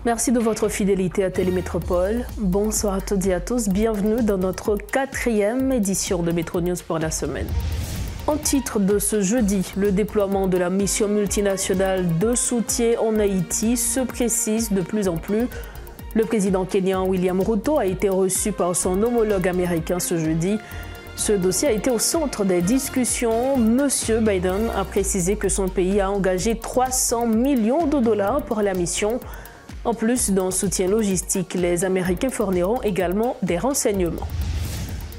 Merci de votre fidélité à Télémétropole. Bonsoir à toutes et à tous. Bienvenue dans notre 4e édition de Métro News pour la semaine. En titre de ce jeudi, le déploiement de la mission multinationale de soutien en Haïti se précise de plus en plus. Le président kényan William Ruto a été reçu par son homologue américain ce jeudi. Ce dossier a été au centre des discussions. Monsieur Biden a précisé que son pays a engagé 300 millions de dollars pour la mission. En plus d'un soutien logistique, les Américains fourniront également des renseignements.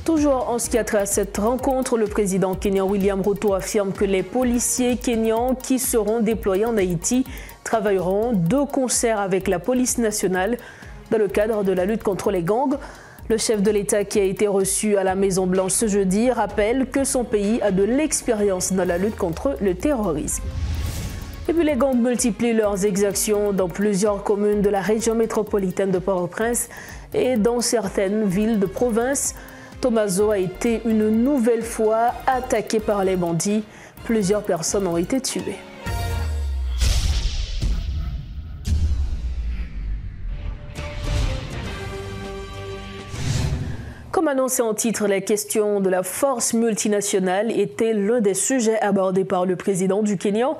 Toujours en ce qui a trait à cette rencontre, le président kényan William Ruto affirme que les policiers kényans qui seront déployés en Haïti travailleront de concert avec la police nationale dans le cadre de la lutte contre les gangs. Le chef de l'État qui a été reçu à la Maison-Blanche ce jeudi rappelle que son pays a de l'expérience dans la lutte contre le terrorisme. Et puis les gangs multiplient leurs exactions dans plusieurs communes de la région métropolitaine de Port-au-Prince et dans certaines villes de province. Tomazo a été une nouvelle fois attaqué par les bandits. Plusieurs personnes ont été tuées. Comme annoncé en titre, la question de la force multinationale était l'un des sujets abordés par le président du Kenya,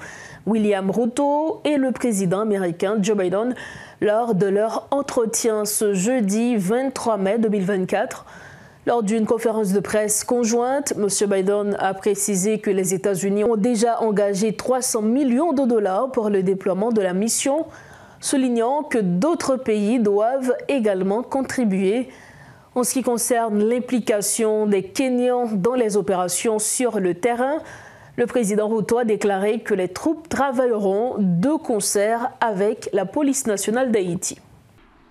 William Ruto, et le président américain Joe Biden lors de leur entretien ce jeudi 23 mai 2024. Lors d'une conférence de presse conjointe, M. Biden a précisé que les États-Unis ont déjà engagé 300 millions de dollars pour le déploiement de la mission, soulignant que d'autres pays doivent également contribuer. En ce qui concerne l'implication des Kenyans dans les opérations sur le terrain, le président Ruto a déclaré que les troupes travailleront de concert avec la police nationale d'Haïti.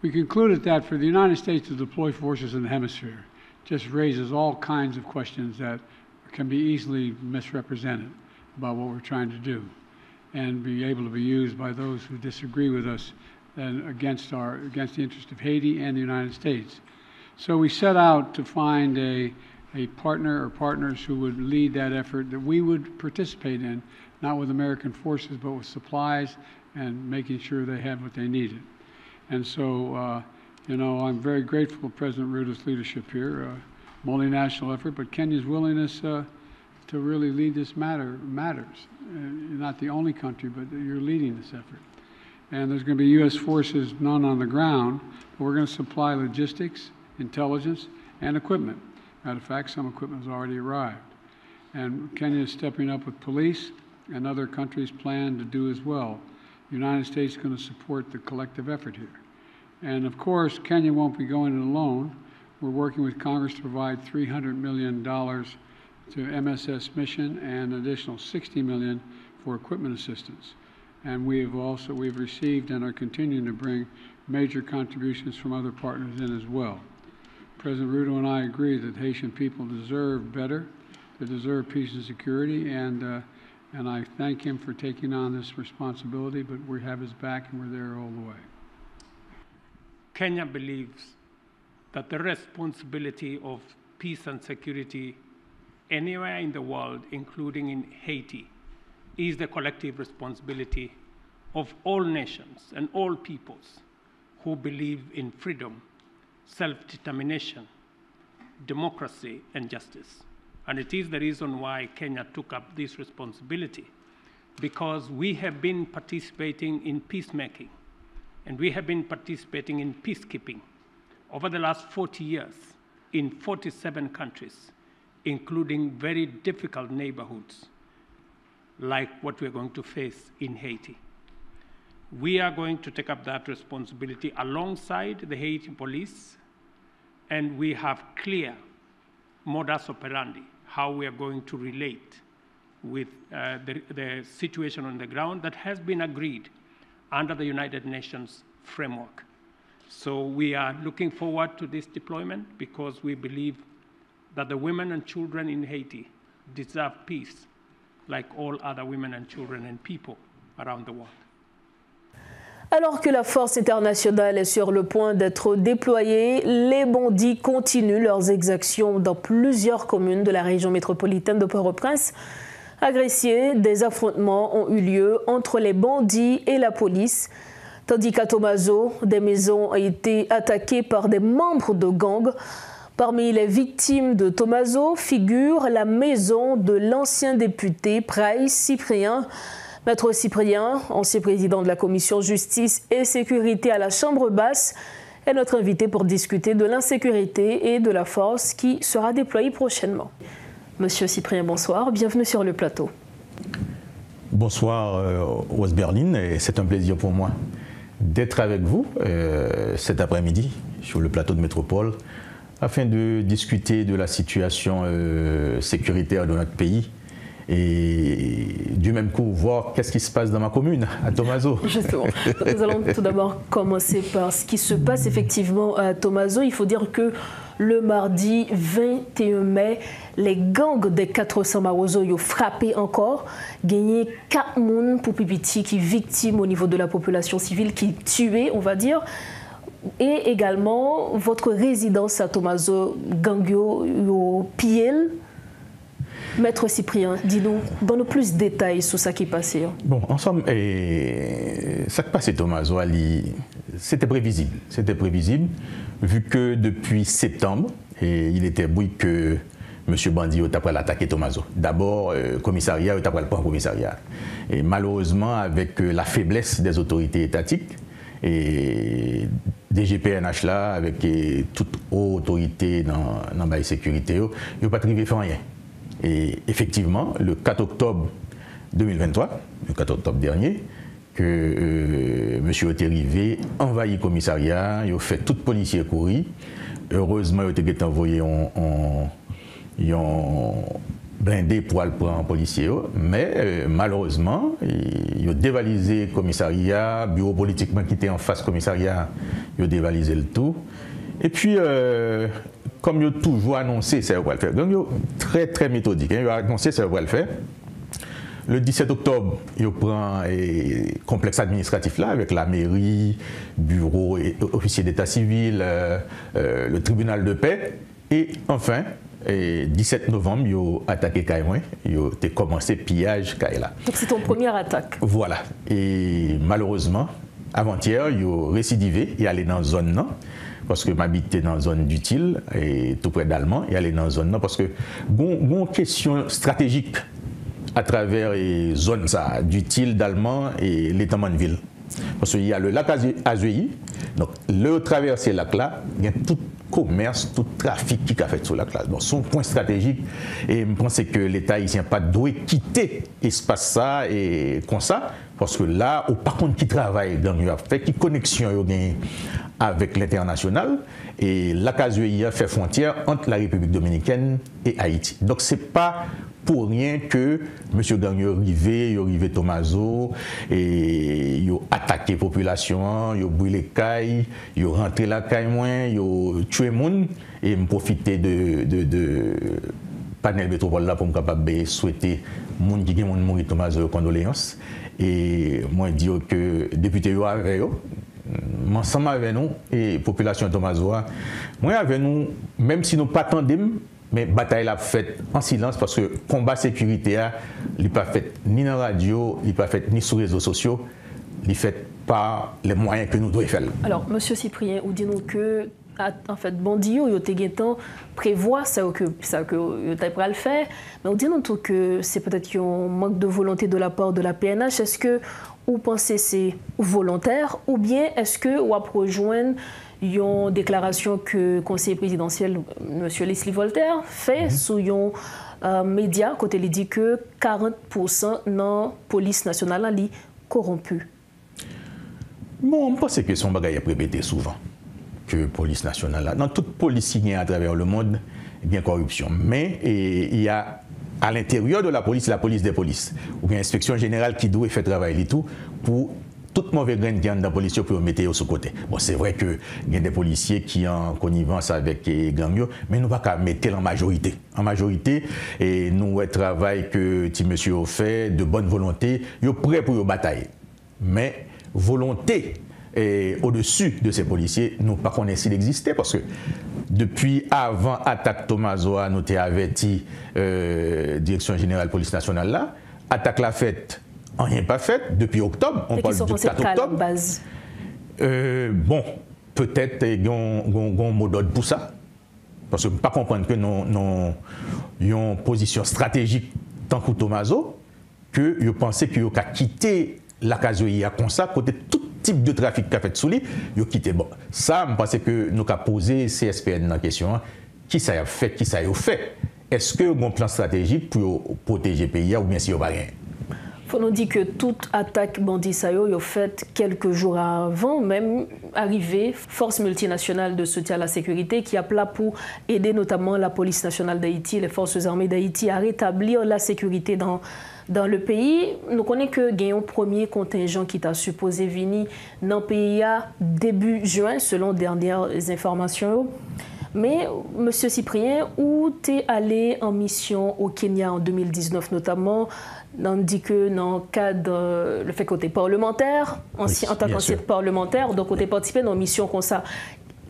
We concluded that for the United States to deploy forces in the hemisphere just raises all kinds of questions that can be easily misrepresented about what we're trying to do and be able to be used by those who disagree with us and against the interest of Haiti and the United States. So we set out to find a partner or partners who would lead that effort that we would participate in, not with American forces, but with supplies and making sure they had what they needed. And so, I'm very grateful to President Ruto's leadership here, multinational effort, but Kenya's willingness to really lead this matters. You're not the only country, but you're leading this effort. And there's going to be U.S. forces, none on the ground, but we're going to supply logistics, intelligence, and equipment. Matter of fact, some equipment has already arrived. And Kenya is stepping up with police, and other countries plan to do as well. The United States is going to support the collective effort here. And of course, Kenya won't be going it alone. We're working with Congress to provide $300 million to MSS mission and an additional $60 million for equipment assistance. And we've received and are continuing to bring major contributions from other partners in as well. President Ruto and I agree that Haitian people deserve better, they deserve peace and security, and I thank him for taking on this responsibility, but we have his back and we're there all the way. Kenya believes that the responsibility of peace and security anywhere in the world, including in Haiti, is the collective responsibility of all nations and all peoples who believe in freedom, self-determination, democracy, and justice. And it is the reason why Kenya took up this responsibility, because we have been participating in peacemaking, and we have been participating in peacekeeping over the last 40 years in 47 countries, including very difficult neighborhoods like what we're going to face in Haiti. We are going to take up that responsibility alongside the Haiti police, and we have clear modus operandi, how we are going to relate with the situation on the ground that has been agreed under the United Nations framework. So we are looking forward to this deployment because we believe that the women and children in Haiti deserve peace like all other women and children and people around the world. Alors que la force internationale est sur le point d'être déployée, les bandits continuent leurs exactions dans plusieurs communes de la région métropolitaine de Port-au-Prince. À Gressier, des affrontements ont eu lieu entre les bandits et la police. Tandis qu'à Tomazo, des maisons ont été attaquées par des membres de gangs. Parmi les victimes de Tomazo figure la maison de l'ancien député Price Cyprien. Maître Cyprien, ancien président de la commission justice et sécurité à la Chambre basse, est notre invité pour discuter de l'insécurité et de la force qui sera déployée prochainement. Monsieur Cyprien, bonsoir, bienvenue sur le plateau. Bonsoir Rose Berlin, et c'est un plaisir pour moi d'être avec vous cet après-midi sur le plateau de Métropole afin de discuter de la situation sécuritaire de notre pays et du même coup voir qu'est-ce qui se passe dans ma commune, à Tomazo. Justement, nous allons tout d'abord commencer par ce qui se passe effectivement à Tomazo. Il faut dire que le mardi 21 mai, les gangs des 400 Marozo ont frappé encore, gagné 4 personnes pour Pipiti qui victimes au niveau de la population civile, qui tués, on va dire. Et également, votre résidence à Tomazo, Gangyo, au Piel. Maître Cyprien, dis-nous, donne-nous plus de détails sur ce qui passait. Bon, en somme, ça qui passait Tomazo, c'était prévisible. C'était prévisible, vu que depuis septembre, il était bruit que M. Bandi a après l'attaquer Tomazo. D'abord, commissariat, il a après le point commissariat. Et malheureusement, avec la faiblesse des autorités étatiques, et DGPNH là, avec toute autorité dans la sécurité, il n'a pas trouvé rien. Et effectivement, le 4 octobre 2023, le 4 octobre dernier, que M. Oterivé envahit le commissariat, il a fait tout policier courir. Heureusement, il a été envoyé en blindé pour aller prendre un policier, mais malheureusement, il a dévalisé le commissariat, le bureau politiquement qui était en face du commissariat, il a dévalisé le tout. Et puis, comme il a toujours annoncé, ça va le faire. Donc, il est très méthodique. Il a annoncé, ça va le faire. Le 17 octobre, il prend le complexe administratif là, avec la mairie, bureau et officier d'état civil, le tribunal de paix. Et enfin, le 17 novembre, il a attaqué Kaïmoin. Il a commencé le pillage Kaïla. Donc, c'est ton première attaque. Voilà. Et malheureusement, avant-hier, il a récidivé. Il est allé dans la zone non. Parce que m'habitais dans la zone d'utile, et tout près d'Allemand, et aller dans la zone, parce que bon question stratégique à travers les zones d'utile, d'Allemand et l'étendement de ville. Parce qu'il y a le lac Azueyi, donc le traverser le lac là, il y a tout commerce, tout trafic qui a fait sur le lac là. Donc son point stratégique, et je pense que l'État haïtien pas doit quitter l'espace ça et comme ça, parce que là, par contre, qui travaille dans le fait, qui connexion avec l'international, et la Azueyi fait frontière entre la République dominicaine et Haïti. Donc c'est pas pour rien que M. Gagnon est arrivé Tomazo, et il a attaqué la population, il a brûlé les cailles, il a rentré la caille moins, il a tué les gens, et il a profité de panel métropole là pour me capable souhaiter les gens qui ont mouru Tomazo condoléances. Et moi, je dis que les députés sont avec nous, ensemble avec nous, et la population de Tomazo, moi avec nous, même si nous ne pas tandem, mais la bataille l'a faite en silence parce que le combat sécurité, il n'est pas fait ni dans la radio, il n'est pas fait ni sur les réseaux sociaux, il n'est fait par les moyens que nous devons faire. Alors, M. Cyprien, vous dites que en fait, Bandi, prévoit ça que vous prêt à le faire, mais vous dites que c'est peut-être un manque de volonté de la part de la PNH. Est-ce que vous pensez que c'est volontaire ou bien est-ce que vous avez rejoint une déclaration que le conseiller présidentiel, M. Leslie Voltaire, fait sur un média, quand il dit que 40% de la police nationale est corrompue? Bon, je pense que son bagage est répété souvent. Que la police nationale, dans toute police qui à travers le monde, il y a corruption. Mais il y a à l'intérieur de la police des polices, ou bien l'inspection générale qui doit faire travail et tout, pour toute mauvaise graine qui est dans la police pour mettre sur côté. Bon, c'est vrai qu'il y a des policiers qui sont en connivence avec les gangs, mais nous ne pouvons pas mettre en majorité. En majorité, et nous, le travail que petit monsieur a fait, de bonne volonté, ils sont prêts pour la bataille. Mais volonté, et au-dessus de ces policiers, nous ne connaissons pas s'il existait parce que depuis avant l'attaque Tomazo, nous avons averti Direction générale police nationale là, attaque la fête, rien pas faite depuis octobre, on parle du 4 octobre. Bon, peut-être qu'il y a un mot d'ordre pour ça. Parce que je ne peux pas comprendre que nous avons une position stratégique tant que Tomaso, que je pensais qu'il y a quitté la Casoïa comme ça, côté tout type de trafic qu'a fait sous lui, il a quitté. Bon, ça, je pense que nous avons posé CSPN dans la question, qui ça a fait, qui ça a fait. Est-ce que y a un plan stratégique pour protéger le pays ou bien si il n'y a rien? Il faut nous dire que toute attaque bandit Sayo est faite quelques jours avant même arriver force multinationale de soutien à la sécurité qui a plat pour aider notamment la police nationale d'Haïti, les forces armées d'Haïti à rétablir la sécurité dans le pays. Nous connaissons que il y a un premier contingent qui t'a supposé venir dans le pays début juin selon dernières informations. Mais, M. Cyprien, où tu es allé en mission au Kenya en 2019 notamment, on dit que dans le cadre le fait que tu es parlementaire, en tant qu'ancien parlementaire, donc tu es participé dans une mission comme ça.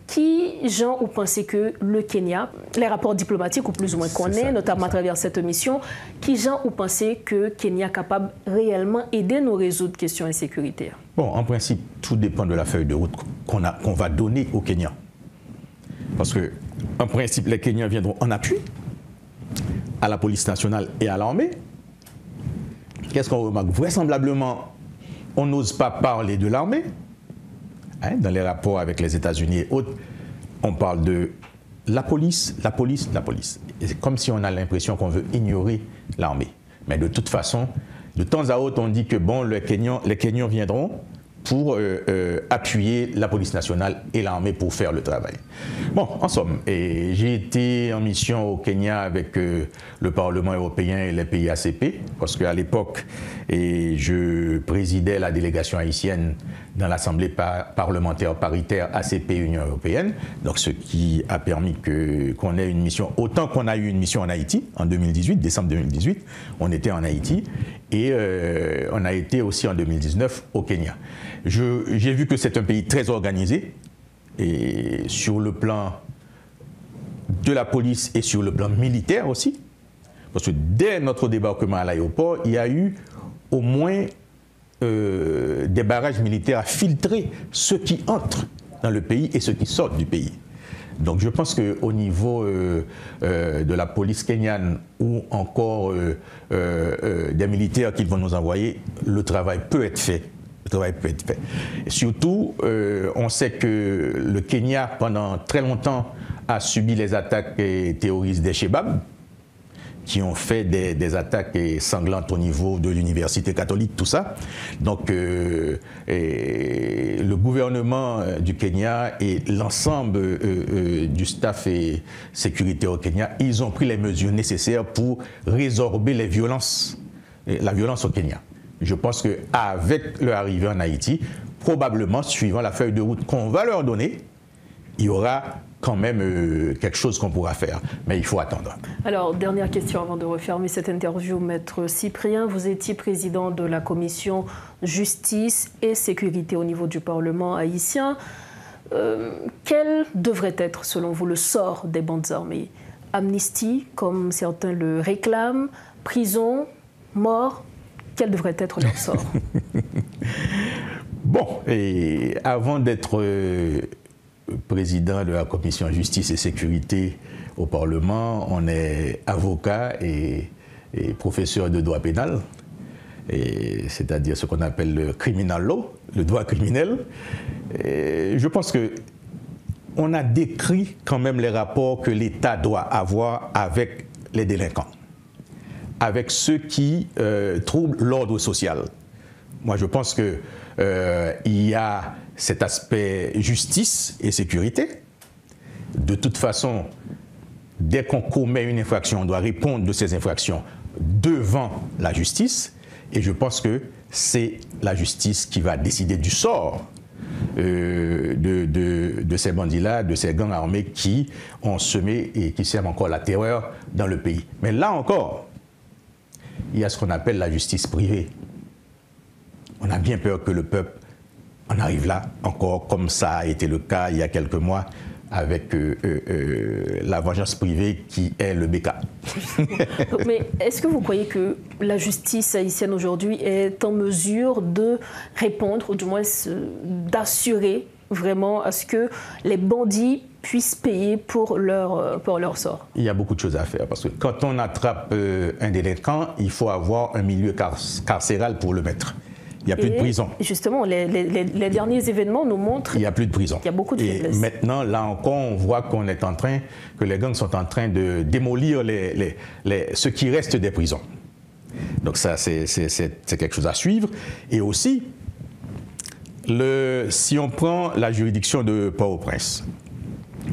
Qui, gens, ou pensez que le Kenya, les rapports diplomatiques ou plus ou moins qu'on est, notamment à travers cette mission, qui, gens, ou pensez que le Kenya est capable réellement aider nous résoudre questions insécurité? Bon, en principe, tout dépend de la feuille de route qu'on va donner au Kenya. Parce que, en principe, les Kenyans viendront en appui à la police nationale et à l'armée. Qu'est-ce qu'on remarque? Vraisemblablement, on n'ose pas parler de l'armée. Hein, dans les rapports avec les États-Unis et autres, on parle de la police, la police, la police. Et c'est comme si on a l'impression qu'on veut ignorer l'armée. Mais de toute façon, de temps à autre, on dit que bon, les Kenyans viendront pour appuyer la police nationale et l'armée pour faire le travail. Bon, en somme, j'ai été en mission au Kenya avec le Parlement européen et les pays ACP, parce qu'à l'époque, je présidais la délégation haïtienne dans l'Assemblée parlementaire paritaire ACP-Union européenne, donc ce qui a permis qu'on ait une mission, autant qu'on a eu une mission en Haïti en 2018, décembre 2018, on était en Haïti, et on a été aussi en 2019 au Kenya. J'ai vu que c'est un pays très organisé, et sur le plan de la police et sur le plan militaire aussi, parce que dès notre débarquement à l'aéroport, il y a eu au moins des barrages militaires à filtrer ceux qui entrent dans le pays et ceux qui sortent du pays. Donc je pense qu'au niveau de la police kenyane ou encore des militaires qu'ils vont nous envoyer, le travail peut être fait. Et surtout, on sait que le Kenya, pendant très longtemps, a subi les attaques terroristes des Chebab, qui ont fait des attaques sanglantes au niveau de l'université catholique, tout ça. Donc, le gouvernement du Kenya et l'ensemble du staff et sécurité au Kenya, ils ont pris les mesures nécessaires pour résorber la violence au Kenya. Je pense qu'avec leur arrivée en Haïti, probablement, suivant la feuille de route qu'on va leur donner, il y aura quand même quelque chose qu'on pourra faire. Mais il faut attendre. Alors, dernière question avant de refermer cette interview, Maître Cyprien. Vous étiez président de la commission justice et sécurité au niveau du Parlement haïtien. Quel devrait être, selon vous, le sort des bandes armées? Amnistie, comme certains le réclament, prison, mort? Quel devrait être leur sort? Bon, et avant d'être président de la commission justice et sécurité au Parlement, on est avocat et professeur de droit pénal, c'est-à-dire ce qu'on appelle le criminal law, le droit criminel. Et je pense qu'on a décrit quand même les rapports que l'État doit avoir avec les délinquants, avec ceux qui troublent l'ordre social. Moi, je pense qu'il y a cet aspect justice et sécurité. De toute façon, dès qu'on commet une infraction, on doit répondre de ces infractions devant la justice. Et je pense que c'est la justice qui va décider du sort de ces bandits-là, de ces gangs armés qui ont semé et qui sèment encore la terreur dans le pays. Mais là encore, il y a ce qu'on appelle la justice privée. On a bien peur que le peuple en arrive là, encore comme ça a été le cas il y a quelques mois avec la vengeance privée qui est le BK. Mais est-ce que vous croyez que la justice haïtienne aujourd'hui est en mesure de répondre, ou du moins d'assurer vraiment à ce que les bandits puissent payer pour leur sort? Il y a beaucoup de choses à faire parce que quand on attrape un délinquant, il faut avoir un milieu carcéral pour le mettre. Il n'y a plus de prison. Justement, les derniers événements nous montrent qu'il n'y a plus de prison. Il y a beaucoup de faiblesses. Et maintenant, là encore, on voit que les gangs sont en train de démolir ce qui reste des prisons. Donc ça, c'est quelque chose à suivre. Et aussi, si on prend la juridiction de Port-au-Prince,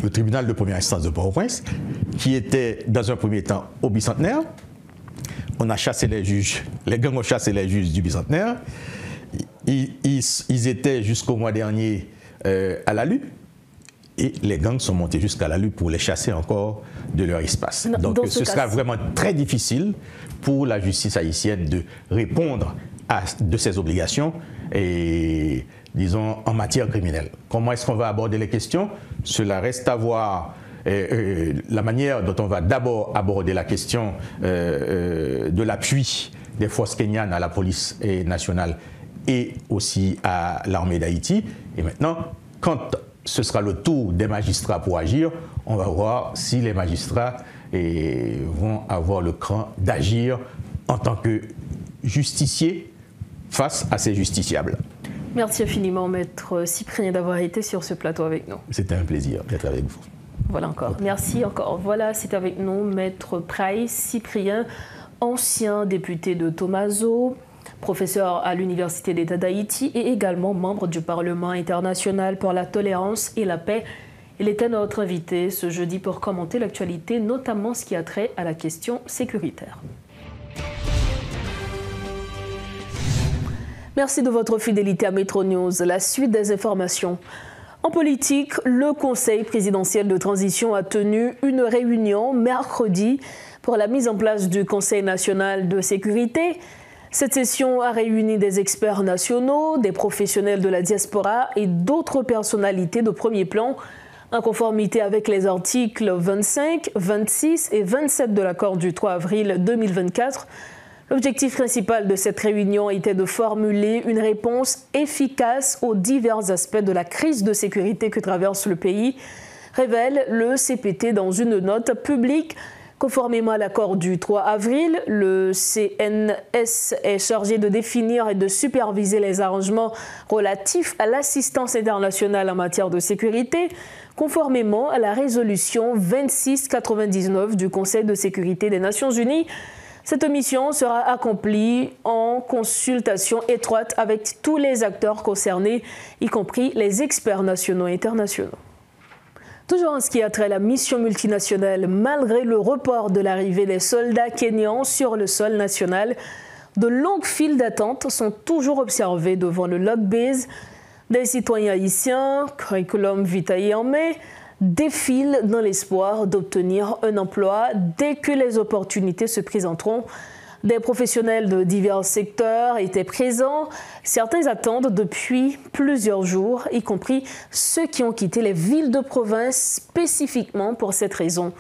le tribunal de première instance de Port-au-Prince, qui était dans un premier temps au bicentenaire, on a chassé les juges, les gangs ont chassé les juges du bicentenaire. Ils étaient jusqu'au mois dernier à la Lue et les gangs sont montés jusqu'à la Lue pour les chasser encore de leur espace. Donc ce sera vraiment très difficile pour la justice haïtienne de répondre de ses obligations et, disons, en matière criminelle. Comment est-ce qu'on va aborder les questions? Cela reste à voir. La manière dont on va d'abord aborder la question de l'appui des forces kenyanes à la police nationale et aussi à l'armée d'Haïti. Et maintenant, quand ce sera le tour des magistrats pour agir, on va voir si les magistrats vont avoir le cran d'agir en tant que justiciers face à ces justiciables. Merci infiniment, Maître Cyprien, d'avoir été sur ce plateau avec nous. C'était un plaisir d'être avec vous. Voilà encore. Merci encore. Voilà, c'est avec nous Maître Price Cyprien, ancien député de Thomaso, professeur à l'Université d'État d'Haïti et également membre du Parlement international pour la tolérance et la paix. Il était notre invité ce jeudi pour commenter l'actualité, notamment ce qui a trait à la question sécuritaire. Merci de votre fidélité à Metro News. La suite des informations. En politique, le Conseil présidentiel de transition a tenu une réunion mercredi pour la mise en place du Conseil national de sécurité. Cette session a réuni des experts nationaux, des professionnels de la diaspora et d'autres personnalités de premier plan, en conformité avec les articles 25, 26 et 27 de l'accord du 3 avril 2024. L'objectif principal de cette réunion était de formuler une réponse efficace aux divers aspects de la crise de sécurité que traverse le pays, révèle le CPT dans une note publique. Conformément à l'accord du 3 avril, le CNS est chargé de définir et de superviser les arrangements relatifs à l'assistance internationale en matière de sécurité, conformément à la résolution 2699 du Conseil de sécurité des Nations Unies. Cette mission sera accomplie en consultation étroite avec tous les acteurs concernés, y compris les experts nationaux et internationaux. Toujours en ce qui a trait à la mission multinationale, malgré le report de l'arrivée des soldats kenyans sur le sol national, de longues files d'attente sont toujours observées devant le Log Base. Des citoyens haïtiens, curriculum vitae en mai, défilent dans l'espoir d'obtenir un emploi dès que les opportunités se présenteront. Des professionnels de divers secteurs étaient présents. Certains attendent depuis plusieurs jours, y compris ceux qui ont quitté les villes de province spécifiquement pour cette raison.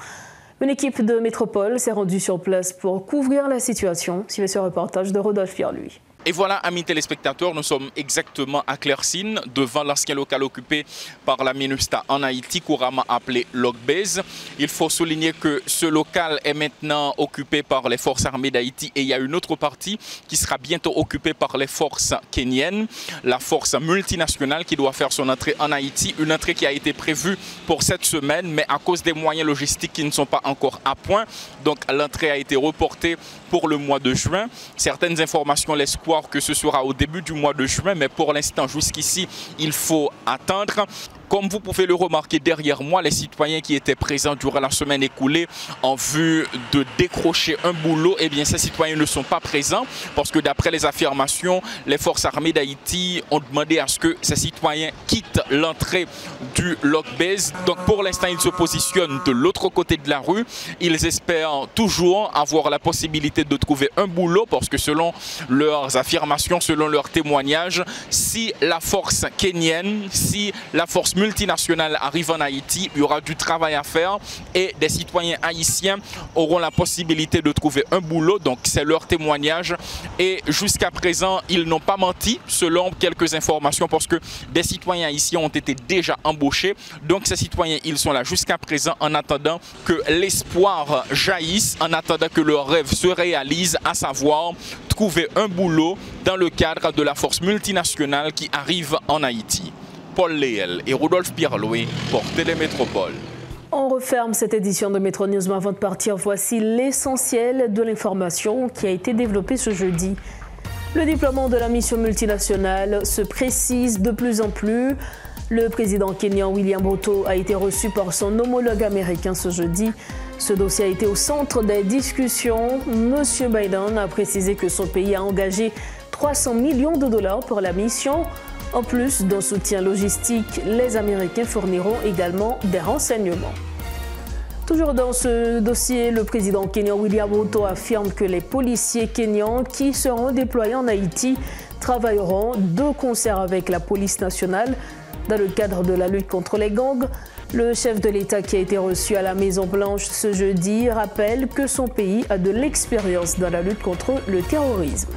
Une équipe de métropole s'est rendue sur place pour couvrir la situation. Suivez ce reportage de Rodolphe Pierre-Louis. Et voilà, amis téléspectateurs, nous sommes exactement à Clairsine, devant l'ancien local occupé par la MINUSTAH en Haïti, couramment appelé Log Base. Il faut souligner que ce local est maintenant occupé par les forces armées d'Haïti et il y a une autre partie qui sera bientôt occupée par les forces kenyennes, la force multinationale qui doit faire son entrée en Haïti, une entrée qui a été prévue pour cette semaine, mais à cause des moyens logistiques qui ne sont pas encore à point, donc l'entrée a été reportée pour le mois de juin. Certaines informations laissent croire que ce sera au début du mois de juin, mais pour l'instant, jusqu'ici, il faut attendre. Comme vous pouvez le remarquer derrière moi, les citoyens qui étaient présents durant la semaine écoulée en vue de décrocher un boulot, eh bien ces citoyens ne sont pas présents parce que d'après les affirmations, les forces armées d'Haïti ont demandé à ce que ces citoyens quittent l'entrée du Log Base. Donc pour l'instant, ils se positionnent de l'autre côté de la rue. Ils espèrent toujours avoir la possibilité de trouver un boulot parce que selon leurs affirmations, selon leurs témoignages, si la force kenyenne, si la force multinationales arrivent en Haïti, il y aura du travail à faire et des citoyens haïtiens auront la possibilité de trouver un boulot. Donc c'est leur témoignage et jusqu'à présent, ils n'ont pas menti selon quelques informations parce que des citoyens haïtiens ont été déjà embauchés. Donc ces citoyens, ils sont là jusqu'à présent en attendant que l'espoir jaillisse, en attendant que leur rêve se réalise, à savoir trouver un boulot dans le cadre de la force multinationale qui arrive en Haïti. Paul Léel et Rodolphe Pierre-Louis pour Télémétropole. On referme cette édition de Métro News, mais avant de partir, voici l'essentiel de l'information qui a été développée ce jeudi. Le déploiement de la mission multinationale se précise de plus en plus. Le président kényan William Ruto a été reçu par son homologue américain ce jeudi. Ce dossier a été au centre des discussions. Monsieur Biden a précisé que son pays a engagé 300 millions de dollars pour la mission. En plus d'un soutien logistique, les Américains fourniront également des renseignements. Toujours dans ce dossier, le président kényan William Ruto affirme que les policiers kenyans qui seront déployés en Haïti travailleront de concert avec la police nationale dans le cadre de la lutte contre les gangs. Le chef de l'État qui a été reçu à la Maison-Blanche ce jeudi rappelle que son pays a de l'expérience dans la lutte contre le terrorisme.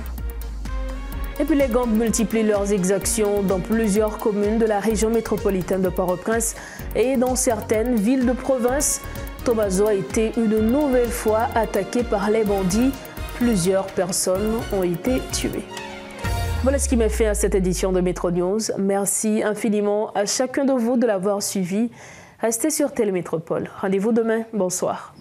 Et puis les gangs multiplient leurs exactions dans plusieurs communes de la région métropolitaine de Port-au-Prince et dans certaines villes de province. Tobazo a été une nouvelle fois attaqué par les bandits. Plusieurs personnes ont été tuées. Voilà ce qui met fin à cette édition de Métro News. Merci infiniment à chacun de vous de l'avoir suivi. Restez sur Télémétropole. Rendez-vous demain. Bonsoir.